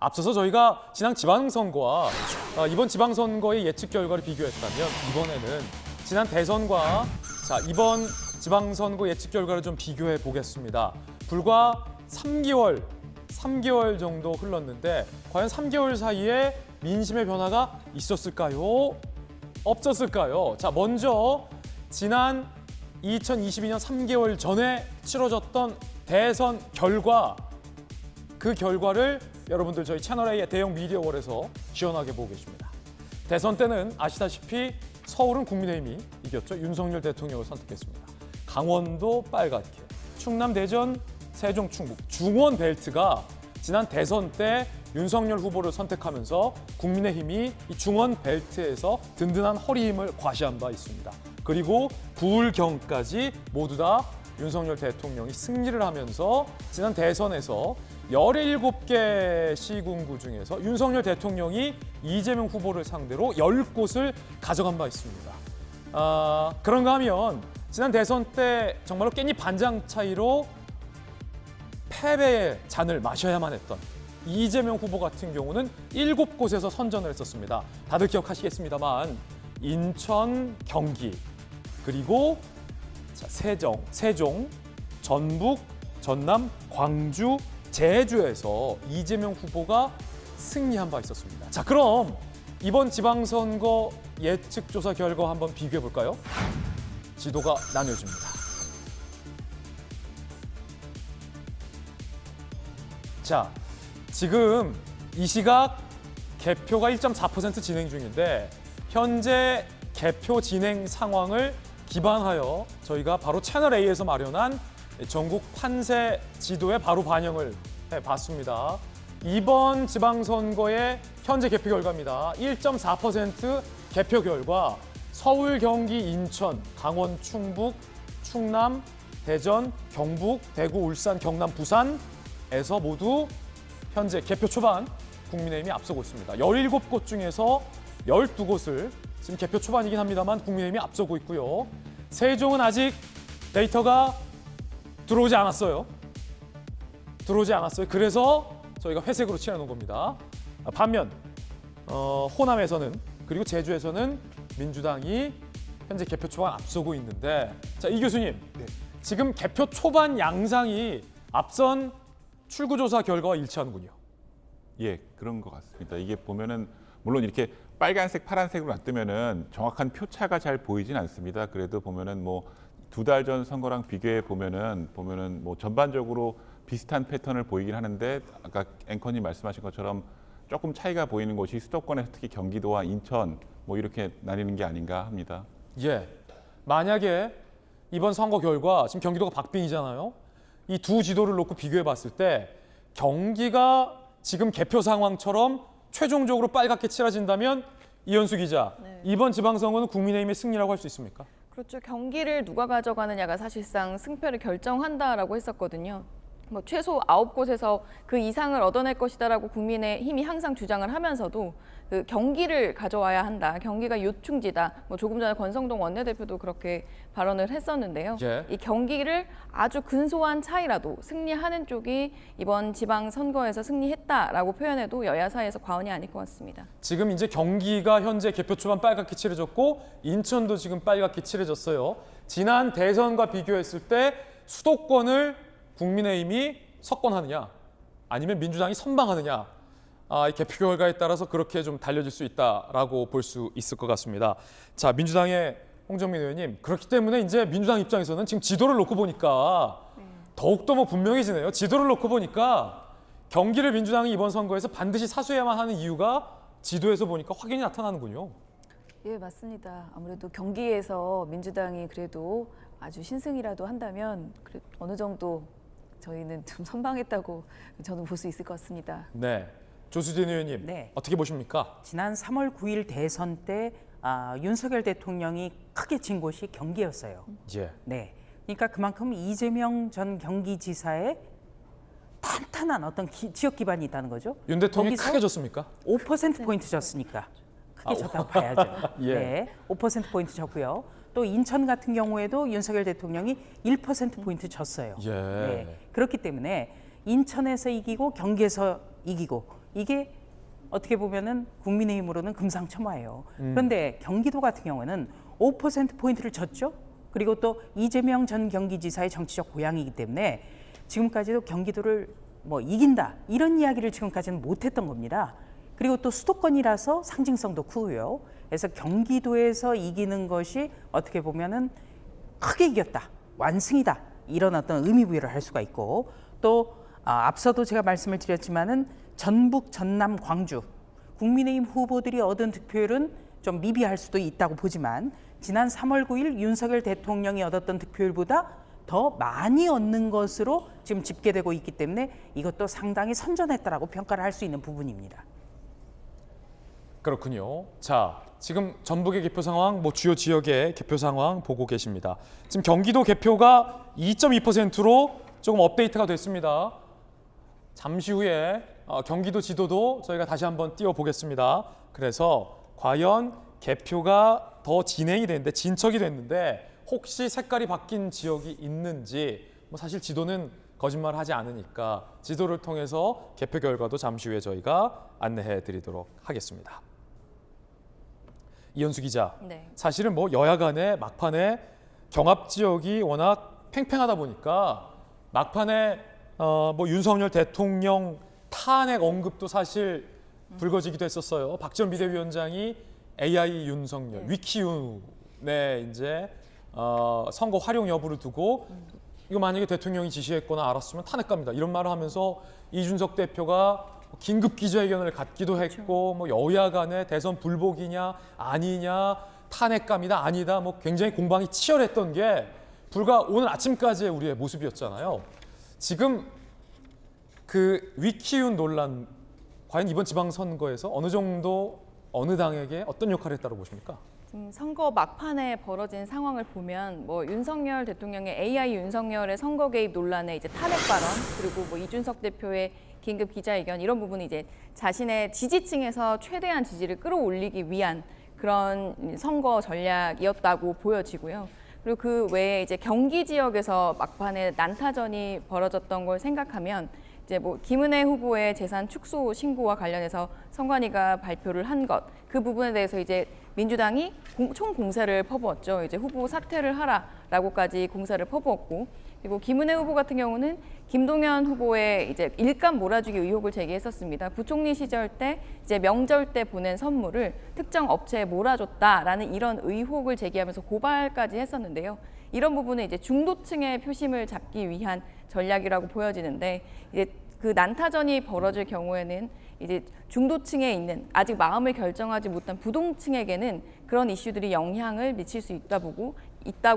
앞서서 저희가 지난 지방선거와 이번 지방선거의 예측 결과를 비교했다면 이번에는 지난 대선과 이번 지방선거 예측 결과를 좀 비교해 보겠습니다. 불과 3개월 정도 흘렀는데 과연 3개월 사이에 민심의 변화가 있었을까요? 없었을까요? 자, 먼저 지난 2022년 3개월 전에 치러졌던 대선 결과, 그 결과를 여러분들 저희 채널A의 대형 미디어월에서 시원하게 보고 계십니다. 대선 때는 아시다시피 서울은 국민의힘이 이겼죠. 윤석열 대통령을 선택했습니다. 강원도 빨갛게, 충남, 대전, 세종, 충북, 중원 벨트가 지난 대선 때 윤석열 후보를 선택하면서 국민의힘이 이 중원 벨트에서 든든한 허리 힘을 과시한 바 있습니다. 그리고 부울경까지 모두 다 윤석열 대통령이 승리를 하면서 지난 대선에서 17개 시군구 중에서 윤석열 대통령이 이재명 후보를 상대로 10곳을 가져간 바 있습니다. 그런가 하면 지난 대선 때 정말로 깻잎 반장 차이로 패배의 잔을 마셔야만 했던 이재명 후보 같은 경우는 7곳에서 선전을 했었습니다. 다들 기억하시겠습니다만 인천, 경기, 그리고 세종, 전북, 전남, 광주, 제주에서 이재명 후보가 승리한 바 있었습니다. 자, 그럼 이번 지방선거 예측조사 결과 한번 비교해 볼까요? 지도가 나뉘어집니다. 자, 지금 이 시각 개표가 1.4% 진행 중인데 현재 개표 진행 상황을 기반하여 저희가 바로 채널A에서 마련한 전국 판세 지도에 바로 반영을 해봤습니다. 이번 지방선거의 현재 개표 결과입니다. 1.4% 개표 결과 서울, 경기, 인천, 강원, 충북, 충남, 대전, 경북, 대구, 울산, 경남, 부산에서 모두 현재 개표 초반 국민의힘이 앞서고 있습니다. 17곳 중에서 12곳을 지금 개표 초반이긴 합니다만 국민의힘이 앞서고 있고요. 세종은 아직 데이터가 들어오지 않았어요. 그래서 저희가 회색으로 칠해놓은 겁니다. 반면 호남에서는 그리고 제주에서는 민주당이 현재 개표 초반 앞서고 있는데, 자, 이 교수님, 네. 지금 개표 초반 양상이 앞선 출구조사 결과와 일치하는군요. 예, 그런 것 같습니다. 이게 보면은 물론 이렇게 빨간색, 파란색으로 놔두면은 정확한 표차가 잘 보이진 않습니다. 그래도 보면은 뭐 2달 전 선거랑 비교해 보면은 뭐 전반적으로 비슷한 패턴을 보이긴 하는데 아까 앵커님 말씀하신 것처럼 조금 차이가 보이는 곳이 수도권에서 특히 경기도와 인천 뭐 이렇게 나뉘는 게 아닌가 합니다. 예, 만약에 이번 선거 결과 지금 경기도가 박빙이잖아요. 이 두 지도를 놓고 비교해 봤을 때 경기가 지금 개표 상황처럼 최종적으로 빨갛게 칠해진다면 이현수 기자, 네. 이번 지방선거는 국민의힘의 승리라고 할 수 있습니까? 그렇죠. 경기를 누가 가져가느냐가 사실상 승패를 결정한다라고 했었거든요. 뭐 최소 9곳에서 그 이상을 얻어낼 것이다라고 국민의힘이 항상 주장을 하면서도 그 경기를 가져와야 한다. 경기가 요충지다. 뭐 조금 전에 권성동 원내대표도 그렇게 발언을 했었는데요. 예. 이 경기를 아주 근소한 차이라도 승리하는 쪽이 이번 지방선거에서 승리했다라고 표현해도 여야 사이에서 과언이 아닐 것 같습니다. 지금 이제 경기가 현재 개표 초반 빨갛게 칠해졌고 인천도 지금 빨갛게 칠해졌어요. 지난 대선과 비교했을 때 수도권을 국민의힘이 석권하느냐 아니면 민주당이 선방하느냐, 이 개표 결과에 따라서 그렇게 좀 달려질 수 있다라고 볼 수 있을 것 같습니다. 자, 민주당의 홍정민 의원님, 그렇기 때문에 이제 민주당 입장에서는 지금 지도를 놓고 보니까 더욱더 뭐 분명해지네요. 지도를 놓고 보니까 경기를 민주당이 이번 선거에서 반드시 사수해야만 하는 이유가 지도에서 보니까 확연히 나타나는군요. 예, 맞습니다. 아무래도 경기에서 민주당이 그래도 아주 신승이라도 한다면 어느 정도 저희는 좀 선방했다고 저는 볼 수 있을 것 같습니다. 네, 조수진 의원님, 네. 어떻게 보십니까? 지난 3월 9일 대선 때 윤석열 대통령이 크게 진 곳이 경기였어요. 예. 네, 그러니까 그만큼 이재명 전 경기지사의 탄탄한 어떤 지역 기반이 있다는 거죠. 윤 대통령이 거기서 크게 졌습니까? 5%포인트 졌으니까 크게 졌다고 봐야죠. 예. 네, 5%포인트 졌고요. 또 인천 같은 경우에도 윤석열 대통령이 1%포인트 졌어요. 예. 네, 그렇기 때문에 인천에서 이기고 경기에서 이기고 이게 어떻게 보면은 국민의힘으로는 금상첨화예요. 그런데 경기도 같은 경우는 5%포인트를 졌죠. 그리고 또 이재명 전 경기지사의 정치적 고향이기 때문에 지금까지도 경기도를 뭐 이긴다 이런 이야기를 지금까지는 못했던 겁니다. 그리고 또 수도권이라서 상징성도 크고요. 그래서 경기도에서 이기는 것이 어떻게 보면은 크게 이겼다, 완승이다 이런 어떤 의미 부여를 할 수가 있고 또 앞서도 제가 말씀을 드렸지만은 전북, 전남, 광주 국민의힘 후보들이 얻은 득표율은 좀 미비할 수도 있다고 보지만 지난 3월 9일 윤석열 대통령이 얻었던 득표율보다 더 많이 얻는 것으로 지금 집계되고 있기 때문에 이것도 상당히 선전했다라고 평가를 할 수 있는 부분입니다. 그렇군요. 자, 지금 전북의 개표 상황, 뭐 주요 지역의 개표 상황 보고 계십니다. 지금 경기도 개표가 2.2%로 조금 업데이트가 됐습니다. 잠시 후에 경기도 지도도 저희가 다시 한번 띄워보겠습니다. 그래서 과연 개표가 더 진행이 됐는데 진척이 됐는데 혹시 색깔이 바뀐 지역이 있는지 뭐 사실 지도는 거짓말하지 않으니까 지도를 통해서 개표 결과도 잠시 후에 저희가 안내해 드리도록 하겠습니다. 이현수 기자, 네. 사실은 뭐 여야 간에 막판에 경합 지역이 워낙 팽팽하다 보니까 막판에 뭐 윤석열 대통령 탄핵 언급도 사실 불거지기도 했었어요. 박지원 비대위원장이 AI 윤석열, 위키윤의 이제 선거 활용 여부를 두고 이거 만약에 대통령이 지시했거나 알았으면 탄핵 갑니다. 이런 말을 하면서 이준석 대표가 긴급 기자회견을 갖기도 했고 뭐 여야 간에 대선 불복이냐 아니냐 탄핵감이다 아니다 뭐 굉장히 공방이 치열했던 게 불과 오늘 아침까지의 우리의 모습이었잖아요. 지금 그 위키윤 논란 과연 이번 지방선거에서 어느 정도 어느 당에게 어떤 역할을 했다고 보십니까? 지금 선거 막판에 벌어진 상황을 보면 뭐 윤석열 대통령의 AI 윤석열의 선거 개입 논란에 이제 탄핵 발언 그리고 뭐 이준석 대표의 긴급 기자회견 이런 부분이 이제 자신의 지지층에서 최대한 지지를 끌어올리기 위한 그런 선거 전략이었다고 보여지고요. 그리고 그 외에 이제 경기 지역에서 막판에 난타전이 벌어졌던 걸 생각하면 이제 뭐 김은혜 후보의 재산 축소 신고와 관련해서 선관위가 발표를 한 것, 그 부분에 대해서 이제 민주당이 총 공세를 퍼부었죠. 이제 후보 사퇴를 하라라고까지 공세를 퍼부었고, 그리고 김은혜 후보 같은 경우는 김동연 후보의 이제 일감 몰아주기 의혹을 제기했었습니다. 부총리 시절 때 이제 명절 때 보낸 선물을 특정 업체에 몰아줬다라는 이런 의혹을 제기하면서 고발까지 했었는데요. 이런 부분은 이제 중도층의 표심을 잡기 위한 전략이라고 보여지는데 이제 그 난타전이 벌어질 경우에는 이제 중도층에 있는 아직 마음을 결정하지 못한 부동층에게는 그런 이슈들이 영향을 미칠 수 있다고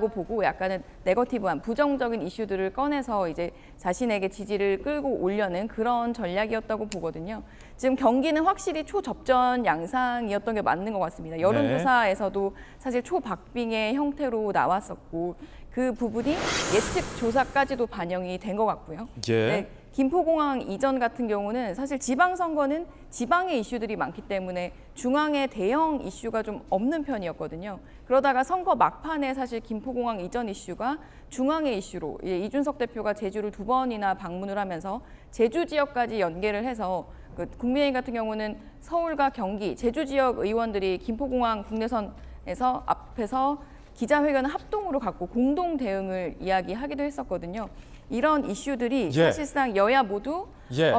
보고 약간은 네거티브한 부정적인 이슈들을 꺼내서 이제 자신에게 지지를 끌고 오려는 그런 전략이었다고 보거든요. 지금 경기는 확실히 초접전 양상이었던 게 맞는 것 같습니다. 여론조사에서도 사실 초박빙의 형태로 나왔었고 그 부분이 예측 조사까지도 반영이 된 것 같고요. 예. 네, 김포공항 이전 같은 경우는 사실 지방선거는 지방의 이슈들이 많기 때문에 중앙의 대형 이슈가 좀 없는 편이었거든요. 그러다가 선거 막판에 사실 김포공항 이전 이슈가 중앙의 이슈로 이준석 대표가 제주를 2번이나 방문을 하면서 제주 지역까지 연계를 해서 그 국민의힘 같은 경우는 서울과 경기, 제주 지역 의원들이 김포공항 국내선에서 앞에서 기자회견을 합동으로 갖고 공동 대응을 이야기하기도 했었거든요. 이런 이슈들이 사실상 여야 모두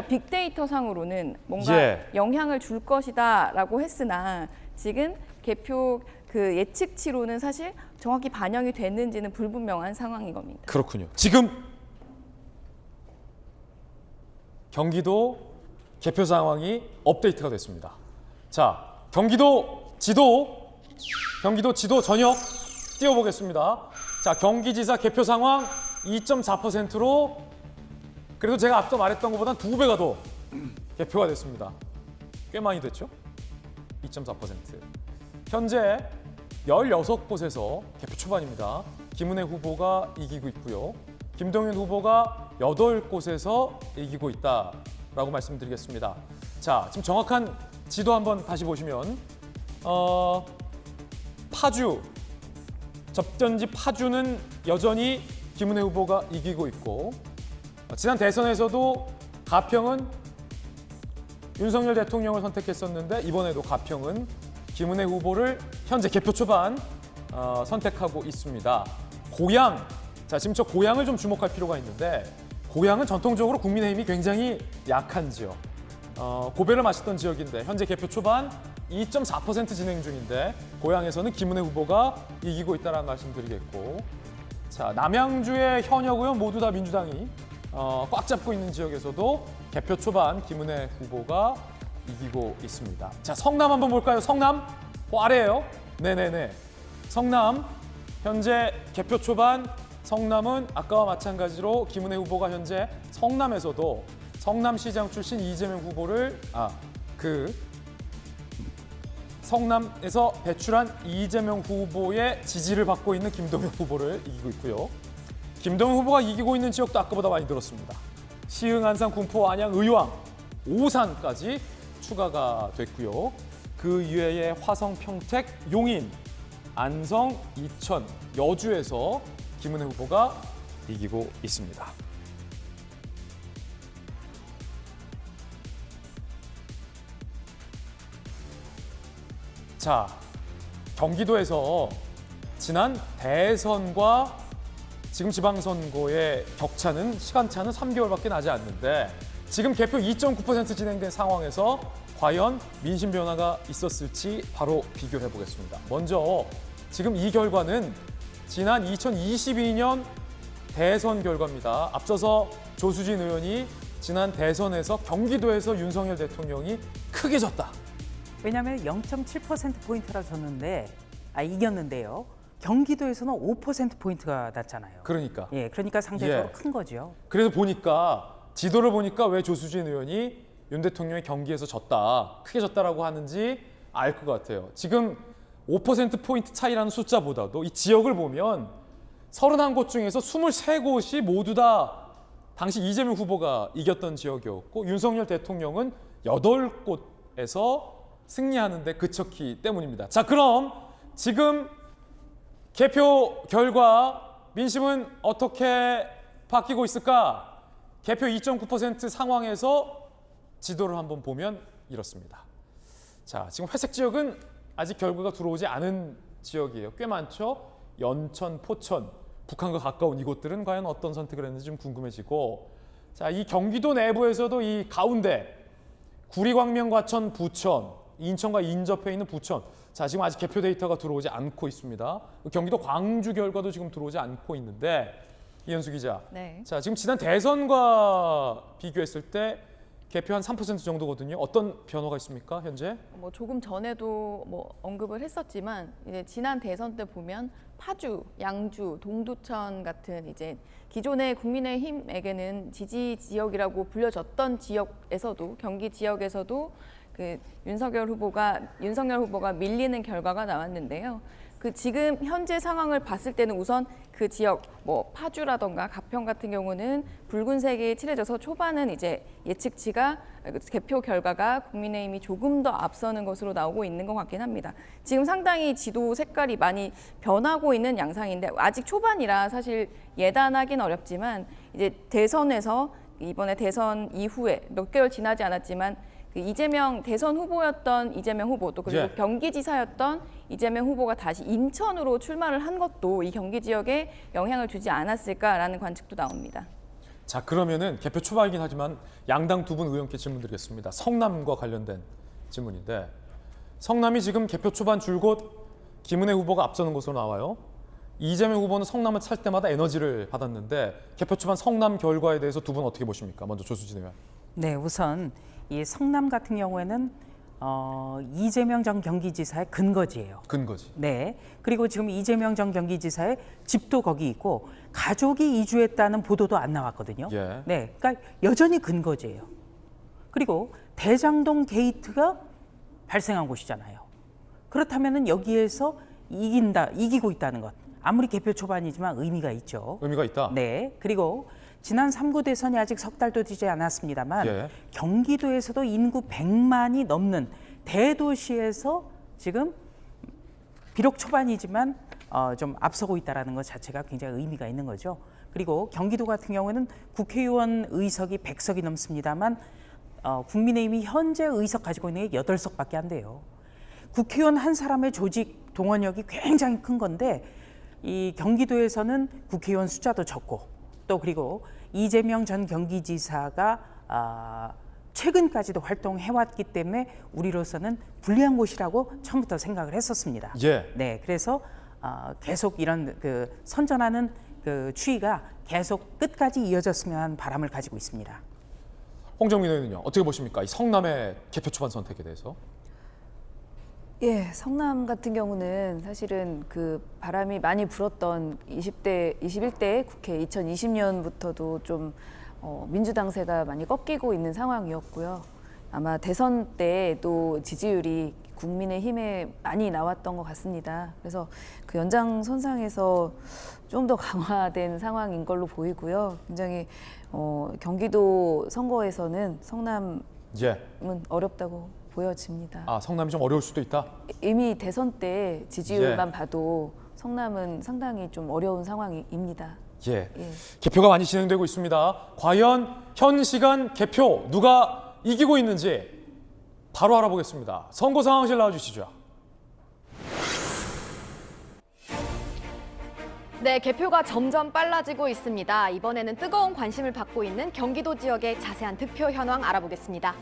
빅데이터 상으로는 뭔가 영향을 줄 것이다라고 했으나 지금 개표 그 예측치로는 사실 정확히 반영이 됐는지는 불분명한 상황인 겁니다. 그렇군요. 지금 경기도 개표 상황이 업데이트가 됐습니다. 자, 경기도 지도 전역 띄워보겠습니다. 자, 경기지사 개표 상황 2.4%로 그래도 제가 앞서 말했던 것보다 2배가 더 개표가 됐습니다. 꽤 많이 됐죠? 2.4%. 현재 16곳에서 개표 초반입니다. 김은혜 후보가 이기고 있고요. 김동연 후보가 8곳에서 이기고 있다라고 말씀드리겠습니다. 자, 지금 정확한 지도 한번 다시 보시면 파주, 접전지 파주는 여전히 김은혜 후보가 이기고 있고 지난 대선에서도 가평은 윤석열 대통령을 선택했었는데 이번에도 가평은 김은혜 후보를 현재 개표 초반 선택하고 있습니다. 고양, 자 지금 저 고양을 좀 주목할 필요가 있는데 고양은 전통적으로 국민의힘이 굉장히 약한 지역, 고배를 마셨던 지역인데 현재 개표 초반 2.4% 진행 중인데 고양에서는 김은혜 후보가 이기고 있다는 말씀드리겠고, 자 남양주의 현역 의원 모두 다 민주당이 꽉 잡고 있는 지역에서도 개표 초반 김은혜 후보가 이기고 있습니다. 자 성남 한번 볼까요? 성남 아래예요. 네네네. 성남 현재 개표 초반 성남은 아까와 마찬가지로 김은혜 후보가 현재 성남에서도 성남시장 출신 이재명 후보를 성남에서 배출한 이재명 후보의 지지를 받고 있는 김동연 후보를 이기고 있고요. 김동연 후보가 이기고 있는 지역도 아까보다 많이 늘었습니다. 시흥, 안산, 군포, 안양, 의왕, 오산까지 추가가 됐고요. 그 이외에 화성, 평택, 용인, 안성, 이천, 여주에서 김은혜 후보가 이기고 있습니다. 자, 경기도에서 지난 대선과 지금 지방선거의 격차는 시간차는 3개월밖에 나지 않는데 지금 개표 2.9% 진행된 상황에서 과연 민심 변화가 있었을지 바로 비교를 해보겠습니다. 먼저 지금 이 결과는 지난 2022년 대선 결과입니다. 앞서서 조수진 의원이 지난 대선에서 경기도에서 윤석열 대통령이 크게 졌다. 왜냐하면 0.7%포인트라 졌는데 이겼는데요. 경기도에서는 5%포인트가 났잖아요. 그러니까. 예, 그러니까 상대적으로 예. 큰 거죠. 그래서 보니까 지도를 보니까 왜 조수진 의원이 윤 대통령이 경기에서 졌다, 크게 졌다라고 하는지 알 것 같아요. 지금 5%포인트 차이라는 숫자보다도 이 지역을 보면 31곳 중에서 23곳이 모두 다 당시 이재명 후보가 이겼던 지역이었고 윤석열 대통령은 8곳에서 승리하는 데 그쳤기 때문입니다. 자, 그럼 지금 개표 결과 민심은 어떻게 바뀌고 있을까? 개표 2.9% 상황에서 지도를 한번 보면 이렇습니다. 자, 지금 회색 지역은 아직 결과가 들어오지 않은 지역이에요. 꽤 많죠? 연천, 포천, 북한과 가까운 이곳들은 과연 어떤 선택을 했는지 좀 궁금해지고, 자, 이 경기도 내부에서도 이 가운데 구리, 광명, 과천, 부천, 인천과 인접해 있는 부천, 자 지금 아직 개표 데이터가 들어오지 않고 있습니다. 경기도 광주 결과도 지금 들어오지 않고 있는데 이현수 기자, 네. 자 지금 지난 대선과 비교했을 때 개표 한 3% 정도거든요. 어떤 변화가 있습니까 현재? 뭐 조금 전에도 뭐 언급을 했었지만 이제 지난 대선 때 보면 파주, 양주, 동두천 같은 이제 기존의 국민의힘에게는 지지 지역이라고 불려졌던 지역에서도 경기 지역에서도 그 윤석열 후보가 밀리는 결과가 나왔는데요. 그 지금 현재 상황을 봤을 때는 우선 그 지역 뭐 파주라던가 가평 같은 경우는 붉은색이 칠해져서 초반은 이제 예측치가 개표 결과가 국민의힘이 조금 더 앞서는 것으로 나오고 있는 것 같긴 합니다. 지금 상당히 지도 색깔이 많이 변하고 있는 양상인데 아직 초반이라 사실 예단하긴 어렵지만 이제 대선에서 이번에 대선 이후에 몇 개월 지나지 않았지만 그 이재명 대선 후보였던 이재명 후보 또 그리고 예. 경기지사였던 이재명 후보가 다시 인천으로 출마를 한 것도 이 경기 지역에 영향을 주지 않았을까라는 관측도 나옵니다. 자 그러면은 개표 초반이긴 하지만 양당 두 분 의원께 질문드리겠습니다. 성남과 관련된 질문인데 성남이 지금 개표 초반 줄곧 김은혜 후보가 앞서는 것으로 나와요. 이재명 후보는 성남을 찰 때마다 에너지를 받았는데 개표 초반 성남 결과에 대해서 두 분 어떻게 보십니까? 먼저 조수진 의원. 네, 우선 이 성남 같은 경우에는 이재명 전 경기지사의 근거지예요. 근거지. 네. 그리고 지금 이재명 전 경기지사의 집도 거기 있고 가족이 이주했다는 보도도 안 나왔거든요. 예. 네. 그러니까 여전히 근거지예요. 그리고 대장동 게이트가 발생한 곳이잖아요. 그렇다면은 여기에서 이기고 있다는 것. 아무리 개표 초반이지만 의미가 있죠. 의미가 있다. 네. 그리고 지난 3구 대선이 아직 석 달도 되지 않았습니다만 예. 경기도에서도 인구 100만이 넘는 대도시에서 지금 비록 초반이지만 좀 앞서고 있다는 것 자체가 굉장히 의미가 있는 거죠. 그리고 경기도 같은 경우에는 국회의원 의석이 100석이 넘습니다만 국민의힘이 현재 의석 가지고 있는 게 8석밖에 안 돼요. 국회의원 한 사람의 조직 동원력이 굉장히 큰 건데 이 경기도에서는 국회의원 숫자도 적고 또 그리고 이재명 전 경기지사가 최근까지도 활동해왔기 때문에 우리로서는 불리한 곳이라고 처음부터 생각을 했었습니다. 예. 네, 그래서 계속 이런 그 선전하는 그 추이가 계속 끝까지 이어졌으면 하는 바람을 가지고 있습니다. 홍정민 의원은요, 어떻게 보십니까? 이 성남의 개표 초반 선택에 대해서? 예, 성남 같은 경우는 사실은 그 바람이 많이 불었던 21대 국회 2020년부터도 좀 민주당세가 많이 꺾이고 있는 상황이었고요. 아마 대선 때도 지지율이 국민의힘에 많이 나왔던 것 같습니다. 그래서 그 연장선상에서 좀 더 강화된 상황인 걸로 보이고요. 굉장히 경기도 선거에서는 성남은 예. 어렵다고 보여집니다. 아, 성남이 좀 어려울 수도 있다? 이미 대선 때 지지율만 봐도 성남은 상당히 좀 어려운 상황입니다. 예. 예. 개표가 많이 진행되고 있습니다. 과연 현 시간 개표 누가 이기고 있는지 바로 알아보겠습니다. 선거 상황실 나와주시죠. 네, 개표가 점점 빨라지고 있습니다. 이번에는 뜨거운 관심을 받고 있는 경기도 지역의 자세한 득표 현황 알아보겠습니다.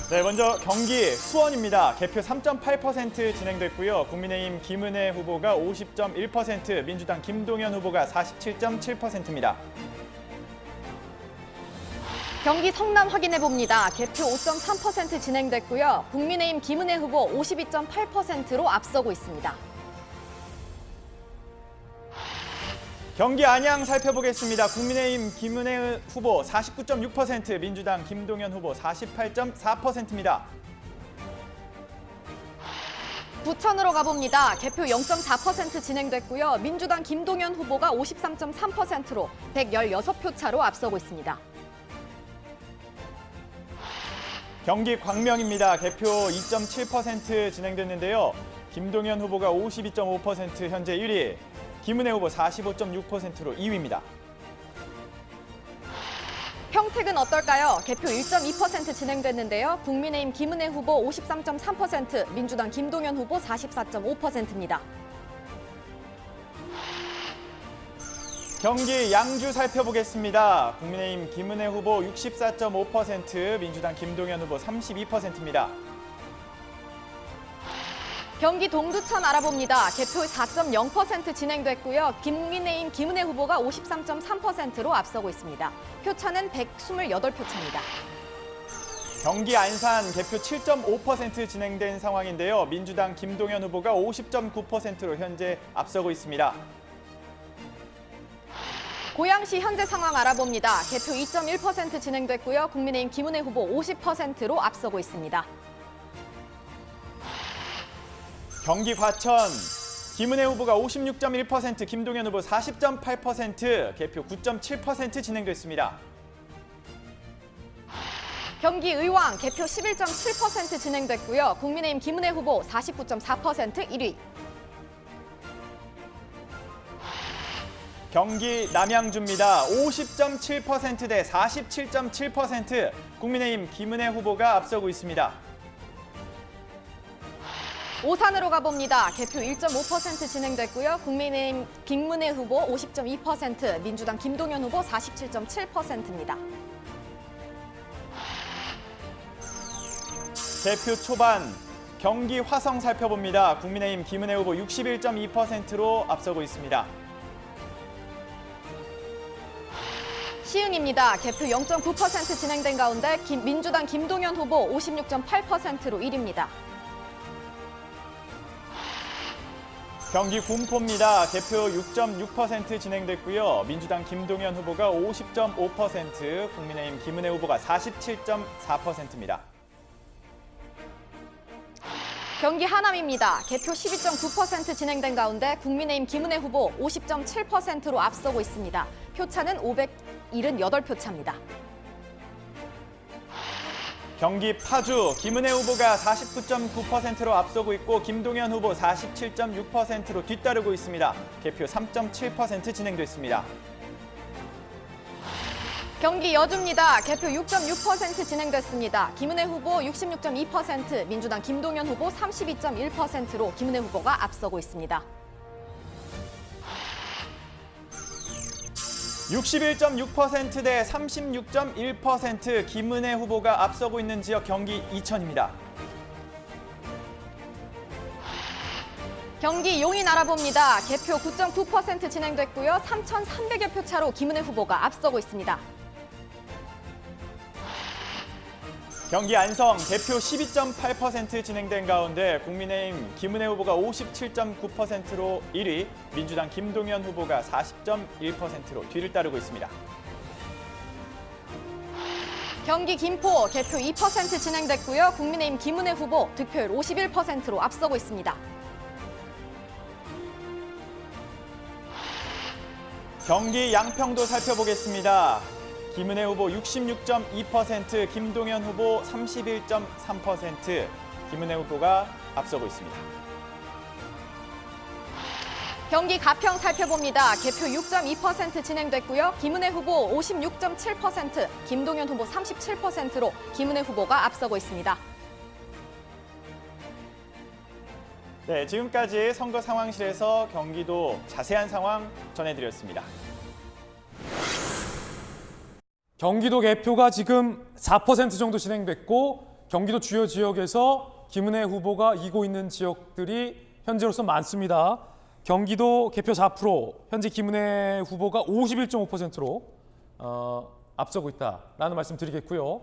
네, 먼저 경기 수원입니다. 개표 3.8% 진행됐고요. 국민의힘 김은혜 후보가 50.1%, 민주당 김동연 후보가 47.7%입니다. 경기 성남 확인해봅니다. 개표 5.3% 진행됐고요. 국민의힘 김은혜 후보 52.8%로 앞서고 있습니다. 경기 안양 살펴보겠습니다. 국민의힘 김은혜 후보 49.6%, 민주당 김동연 후보 48.4%입니다. 부천으로 가봅니다. 개표 0.4% 진행됐고요. 민주당 김동연 후보가 53.3%로 116표 차로 앞서고 있습니다. 경기 광명입니다. 개표 2.7% 진행됐는데요. 김동연 후보가 52.5% 현재 1위, 김은혜 후보 45.6%로 2위입니다. 평택은 어떨까요? 개표 1.2% 진행됐는데요. 국민의힘 김은혜 후보 53.3%, 민주당 김동연 후보 44.5%입니다. 경기 양주 살펴보겠습니다. 국민의힘 김은혜 후보 64.5%, 민주당 김동연 후보 32%입니다. 경기 동두천 알아봅니다. 개표 4.0% 진행됐고요. 국민의힘 김은혜 후보가 53.3%로 앞서고 있습니다. 표차는 128표 차입니다. 경기 안산 개표 7.5% 진행된 상황인데요. 민주당 김동연 후보가 50.9%로 현재 앞서고 있습니다. 고양시 현재 상황 알아봅니다. 개표 2.1% 진행됐고요. 국민의힘 김은혜 후보 50%로 앞서고 있습니다. 경기 과천 김은혜 후보가 56.1%, 김동연 후보 40.8%, 개표 9.7% 진행됐습니다. 경기 의왕 개표 11.7% 진행됐고요. 국민의힘 김은혜 후보 49.4% 1위. 경기 남양주입니다. 50.7% 대 47.7%, 국민의힘 김은혜 후보가 앞서고 있습니다. 오산으로 가봅니다. 개표 1.5% 진행됐고요. 국민의힘 김은혜 후보 50.2%, 민주당 김동연 후보 47.7%입니다. 개표 초반 경기 화성 살펴봅니다. 국민의힘 김은혜 후보 61.2%로 앞서고 있습니다. 시흥입니다. 개표 0.9% 진행된 가운데 민주당 김동연 후보 56.8%로 1위입니다. 경기 군포입니다. 개표 6.6% 진행됐고요. 민주당 김동연 후보가 50.5%, 국민의힘 김은혜 후보가 47.4%입니다. 경기 하남입니다. 개표 12.9% 진행된 가운데 국민의힘 김은혜 후보 50.7%로 앞서고 있습니다. 표차는 578표 차입니다. 경기 파주 김은혜 후보가 49.9%로 앞서고 있고 김동연 후보 47.6%로 뒤따르고 있습니다. 개표 3.7% 진행됐습니다. 경기 여주입니다. 개표 6.6% 진행됐습니다. 김은혜 후보 66.2%, 민주당 김동연 후보 32.1%로 김은혜 후보가 앞서고 있습니다. 61.6% 대 36.1% 김은혜 후보가 앞서고 있는 지역 경기 이천입니다. 경기 용인 알아봅니다. 개표 9.9% 진행됐고요. 3,300여 표 차로 김은혜 후보가 앞서고 있습니다. 경기 안성 개표 12.8% 진행된 가운데 국민의힘 김은혜 후보가 57.9%로 1위, 민주당 김동연 후보가 40.1%로 뒤를 따르고 있습니다. 경기 김포 개표 2% 진행됐고요. 국민의힘 김은혜 후보 득표율 51%로 앞서고 있습니다. 경기 양평도 살펴보겠습니다. 김은혜 후보 66.2%, 김동연 후보 31.3%, 김은혜 후보가 앞서고 있습니다. 경기 가평 살펴봅니다. 개표 6.2% 진행됐고요. 김은혜 후보 56.7%, 김동연 후보 37%로 김은혜 후보가 앞서고 있습니다. 네, 지금까지 선거 상황실에서 경기도 자세한 상황 전해드렸습니다. 경기도 개표가 지금 4% 정도 진행됐고 경기도 주요 지역에서 김은혜 후보가 이기고 있는 지역들이 현재로서 많습니다. 경기도 개표 4%, 현재 김은혜 후보가 51.5%로 앞서고 있다라는 말씀 드리겠고요.